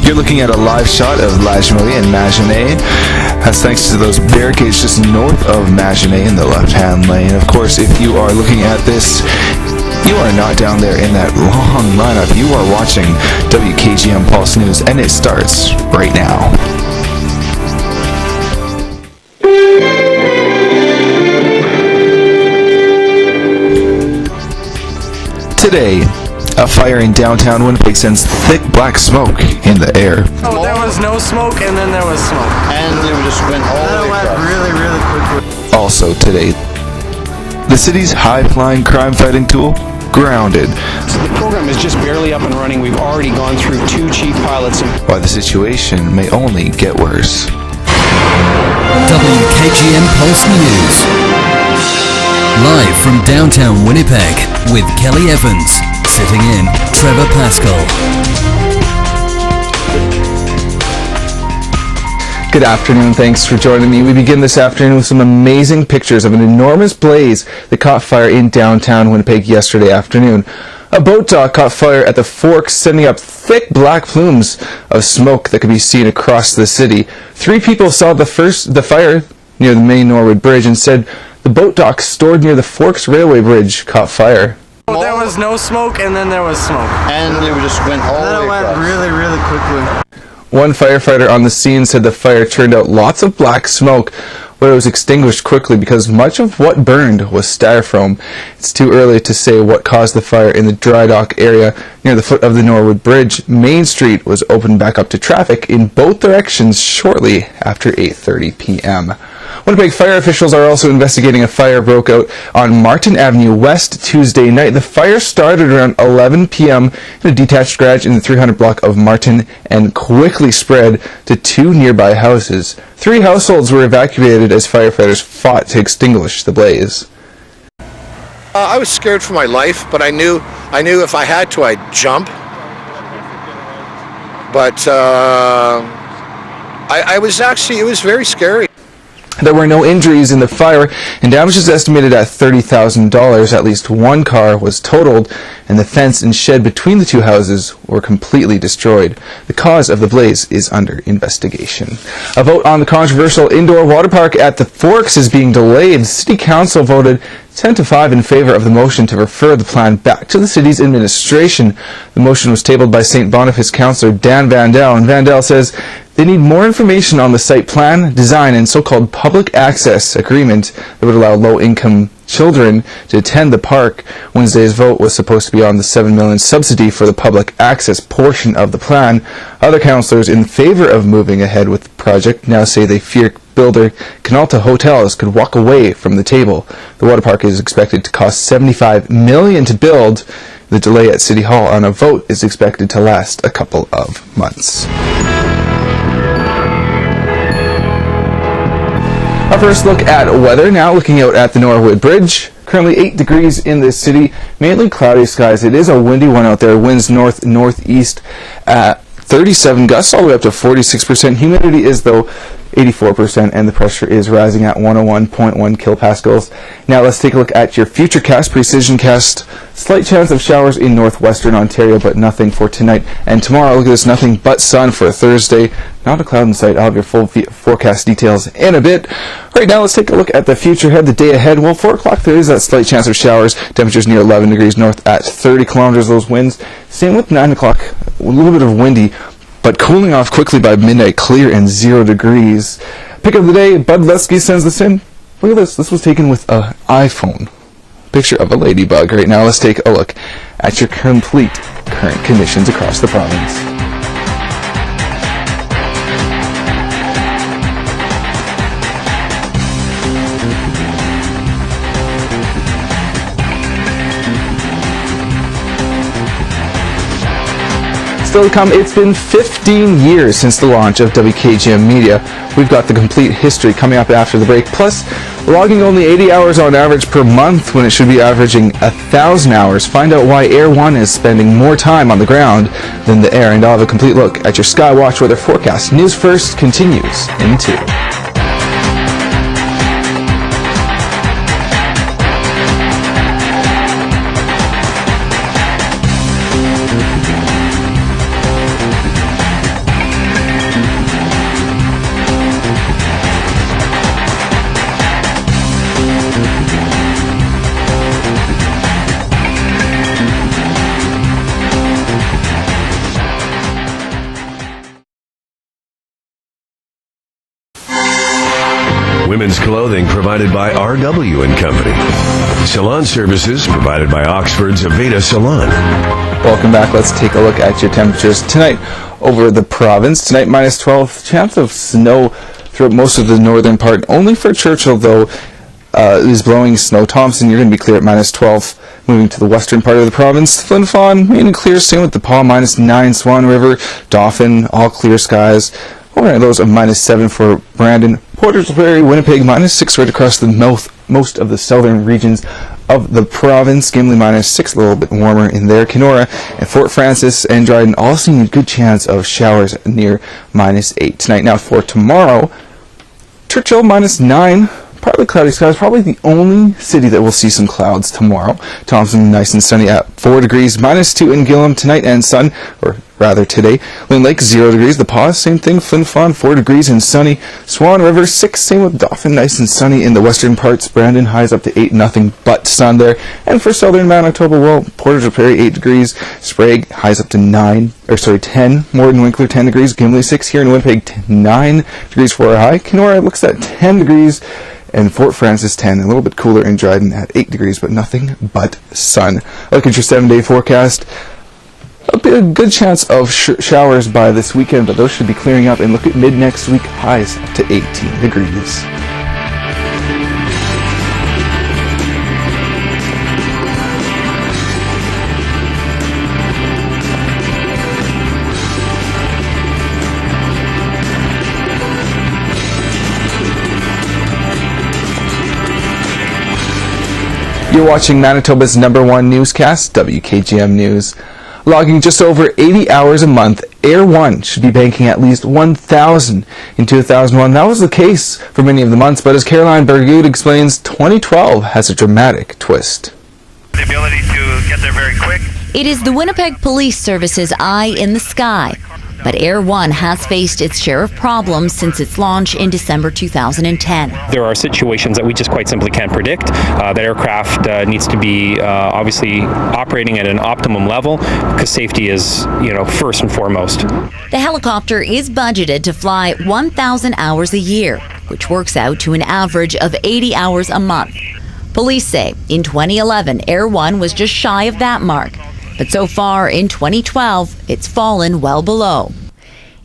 You're looking at a live shot of Lajmilly and Maginot. That's thanks to those barricades just north of Maginot in the left-hand lane. Of course, if you are looking at this, you are not down there in that long lineup. You are watching WKGM Pulse News, and it starts right now. Today, a fire in downtown Winnipeg sends thick black smoke in the air. Oh, there was no smoke, and then there was smoke. And it just went all the way across. Really, really quickly. Also today, the city's high-flying crime-fighting tool, grounded. So the program is just barely up and running. We've already gone through 2 chief pilots. While the situation may only get worse. WKGM Pulse News. Live from downtown Winnipeg with Kelly Evans. Sitting in, Trevor Pascal. Good afternoon, thanks for joining me. We begin this afternoon with some amazing pictures of an enormous blaze that caught fire in downtown Winnipeg yesterday afternoon. A boat dock caught fire at the Forks, sending up thick black plumes of smoke that could be seen across the city. 3 people saw the fire near the main Norwood Bridge and said the boat dock stored near the Forks Railway Bridge caught fire. Oh, there was no smoke, and then there was smoke. And it just went all the way across. Really, really quickly. One firefighter on the scene said the fire turned out lots of black smoke, but it was extinguished quickly because much of what burned was styrofoam. It's too early to say what caused the fire in the dry dock area near the foot of the Norwood Bridge. Main Street was opened back up to traffic in both directions shortly after 8:30 p.m. Winnipeg fire officials are also investigating a fire broke out on Martin Avenue West Tuesday night. The fire started around 11 p.m. in a detached garage in the 300 block of Martin and quickly spread to 2 nearby houses. 3 households were evacuated as firefighters fought to extinguish the blaze. I was scared for my life, but I knew if I had to, I'd jump. But it was very scary. There were no injuries in the fire, and damage is estimated at $30,000. At least 1 car was totaled, and the fence and shed between the 2 houses were completely destroyed. The cause of the blaze is under investigation. A vote on the controversial indoor water park at the Forks is being delayed. City Council voted 10-5 in favor of the motion to refer the plan back to the city's administration. The motion was tabled by St. Boniface Councillor Dan Vandal, and Vandal says they need more information on the site plan, design, and so-called public access agreement that would allow low-income children to attend the park. Wednesday's vote was supposed to be on the $7 million subsidy for the public access portion of the plan. Other councillors in favor of moving ahead with the project now say they fear builder Canalta Hotels could walk away from the table. The water park is expected to cost $75 million to build. The delay at City Hall on a vote is expected to last a couple of months. Our first look at weather now, looking out at the Norwood Bridge. Currently 8 degrees in this city, mainly cloudy skies. It is a windy one out there. Winds north-northeast at 37 gusts all the way up to 46%. Humidity is, though, 84%, and the pressure is rising at 101.1 kilopascals. Now let's take a look at your futurecast, precisioncast. Slight chance of showers in northwestern Ontario, but nothing for tonight and tomorrow. Look at this, nothing but sun for Thursday. Not a cloud in sight. I'll have your full forecast details in a bit. Right now, let's take a look at the future ahead, the day ahead. Well, 4 o'clock, there is that slight chance of showers. Temperatures near 11 degrees north at 30 kilometers, those winds. Same with 9 o'clock, a little bit of windy, but cooling off quickly by midnight, clear and 0 degrees. Pick of the day, Bud Lesky sends this in. Look at this. This was taken with an iPhone. Picture of a ladybug. Right now, let's take a look at your complete current conditions across the province. Still to come, it's been 15 years since the launch of WKGM Media. We've got the complete history coming up after the break, plus logging only 80 hours on average per month when it should be averaging 1,000 hours. Find out why Air One is spending more time on the ground than the air, and I'll have a complete look at your Skywatch weather forecast. News First continues in 2. Women's clothing provided by RW & Company. Salon services provided by Oxford's Aveda Salon. Welcome back. Let's take a look at your temperatures tonight over the province. Tonight, minus 12. Chance of snow throughout most of the northern part. Only for Churchill, though, is blowing snow. Thompson, you're going to be clear at minus 12. Moving to the western part of the province. Flin Flon, mainly clear. Same with the Paw, minus 9. Swan River, Dauphin, all clear skies. Over at those of minus 7 for Brandon. Portage Prairie, Winnipeg, minus 6 right across the most of the southern regions of the province. Gimli, minus 6, a little bit warmer in there. Kenora and Fort Francis and Dryden all seeing a good chance of showers near minus 8 tonight. Now for tomorrow, Churchill, minus 9. Partly cloudy skies, probably the only city that will see some clouds tomorrow. Thompson, nice and sunny at 4 degrees, minus 2 in Gillam tonight and sun, or rather today. Lynn Lake, 0 degrees. The Paws, same thing. Flin Flon, 4 degrees and sunny. Swan River, 6, same with Dauphin, nice and sunny in the western parts. Brandon, highs up to 8, nothing but sun there. And for southern Manitoba, well, Portage Prairie, 8 degrees. Sprague, highs up to 10. Morden Winkler, 10 degrees. Gimli, 6 here in Winnipeg, 9 degrees for a high. Kenora looks at 10 degrees. And Fort Francis 10, a little bit cooler in Dryden at 8 degrees, but nothing but sun. Look at your 7-day forecast. A good chance of showers by this weekend, but those should be clearing up. And look at mid next week, highs up to 18 degrees. You're watching Manitoba's #1 newscast, WKGM News. Logging just over 80 hours a month, Air One should be banking at least 1,000 in 2001. That was the case for many of the months, but as Caroline Bergood explains, 2012 has a dramatic twist. The ability to get there very quick. It is the Winnipeg Police Service's eye in the sky. But Air One has faced its share of problems since its launch in December 2010. There are situations that we just quite simply can't predict. That aircraft needs to be obviously operating at an optimum level because safety is, first and foremost. The helicopter is budgeted to fly 1,000 hours a year, which works out to an average of 80 hours a month. Police say in 2011, Air One was just shy of that mark. But so far in 2012, it's fallen well below.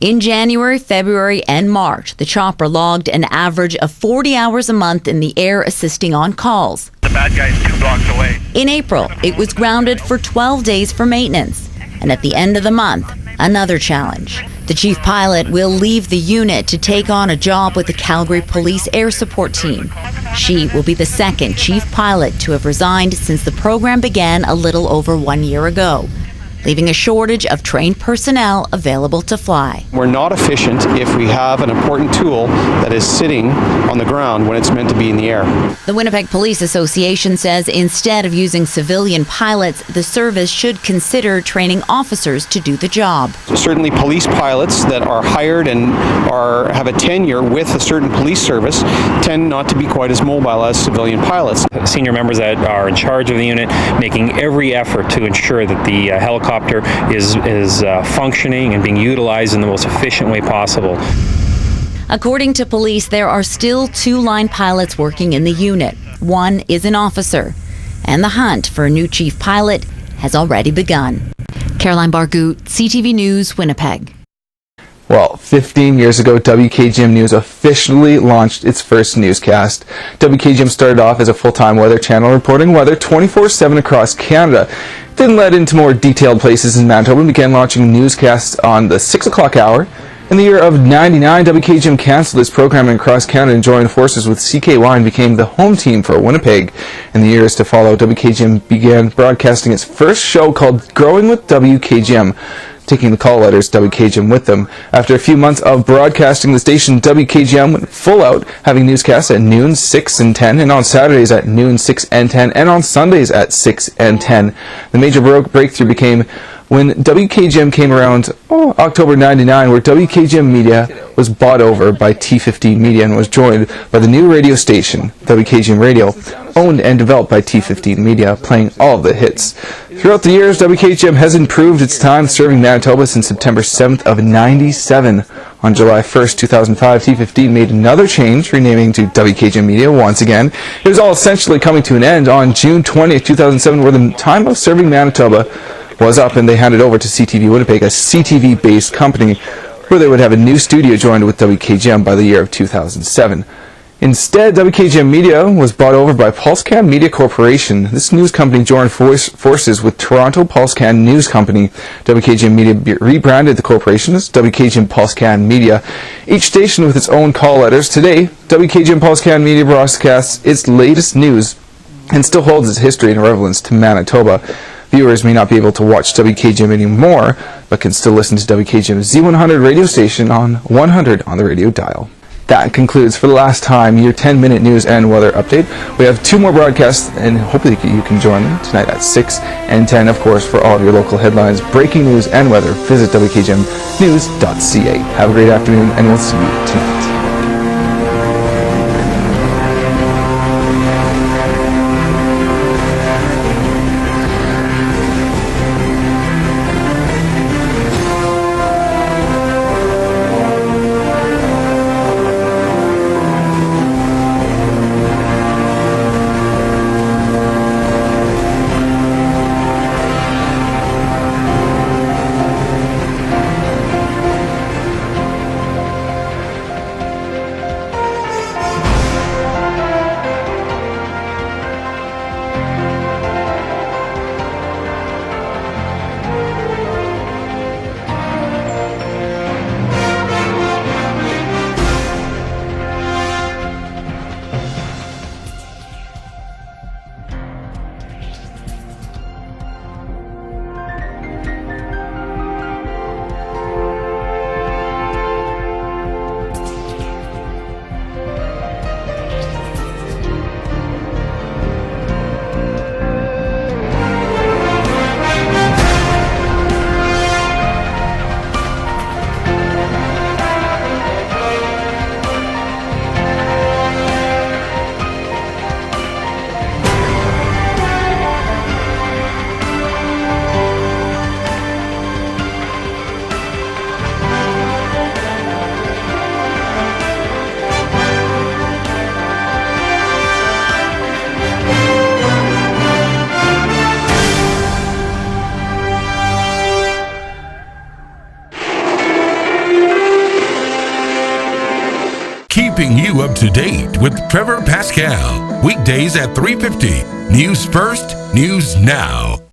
In January, February, and March, the chopper logged an average of 40 hours a month in the air assisting on calls. The bad guy's 2 blocks away. In April, it was grounded for 12 days for maintenance. And at the end of the month, another challenge. The chief pilot will leave the unit to take on a job with the Calgary Police Air Support Team. She will be the second chief pilot to have resigned since the program began a little over 1 year ago, leaving a shortage of trained personnel available to fly. We're not efficient if we have an important tool that is sitting on the ground when it's meant to be in the air. The Winnipeg Police Association says instead of using civilian pilots, the service should consider training officers to do the job. Certainly police pilots that are hired and have a tenure with a certain police service tend not to be quite as mobile as civilian pilots. Senior members that are in charge of the unit making every effort to ensure that the helicopter is functioning and being utilized in the most efficient way possible. According to police, there are still 2 line pilots working in the unit. One is an officer, and the hunt for a new chief pilot has already begun. Caroline Bargout, CTV News, Winnipeg. Well, 15 years ago, WKGM News officially launched its first newscast. WKGM started off as a full-time weather channel reporting weather 24/7 across Canada. Then led into more detailed places in Manitoba and began launching newscasts on the 6 o'clock hour. In the year of '99, WKGM canceled its programming across Canada and joined forces with CKY and became the home team for Winnipeg. In the years to follow, WKGM began broadcasting its first show called Growing with WKGM, taking the call letters WKGM with them. After a few months of broadcasting, the station WKGM went full out, having newscasts at noon, 6 and 10, and on Saturdays at noon, 6 and 10, and on Sundays at 6 and 10. The major breakthrough became when WKGM came around October '99, where WKGM Media was bought over by T15 Media and was joined by the new radio station, WKGM Radio, owned and developed by T15 Media, playing all of the hits. Throughout the years, WKGM has improved its time serving Manitoba since September 7th of '97. On July 1st, 2005, T15 made another change, renaming to WKGM Media once again. It was all essentially coming to an end on June 20th, 2007, where the time of serving Manitoba was up, and they handed over to CTV Winnipeg, a CTV-based company, where they would have a new studio joined with WKGM by the year of 2007. Instead, WKGM Media was bought over by PulseCan Media Corporation. This news company joined forces with Toronto PulseCan News Company. WKGM Media rebranded the corporation as WKGM PulseCan Media, each station with its own call letters. Today, WKGM PulseCan Media broadcasts its latest news and still holds its history and relevance to Manitoba. Viewers may not be able to watch WKGM anymore, but can still listen to WKGM's Z100 radio station on 100 on the radio dial. That concludes, for the last time, your 10-minute news and weather update. We have 2 more broadcasts, and hopefully you can join them tonight at 6 and 10. Of course, for all of your local headlines, breaking news, and weather, visit WKGMnews.ca. Have a great afternoon, and we'll see you tonight. Keeping you up to date with Trevor Pascal. Weekdays at 3:50. News first, news now.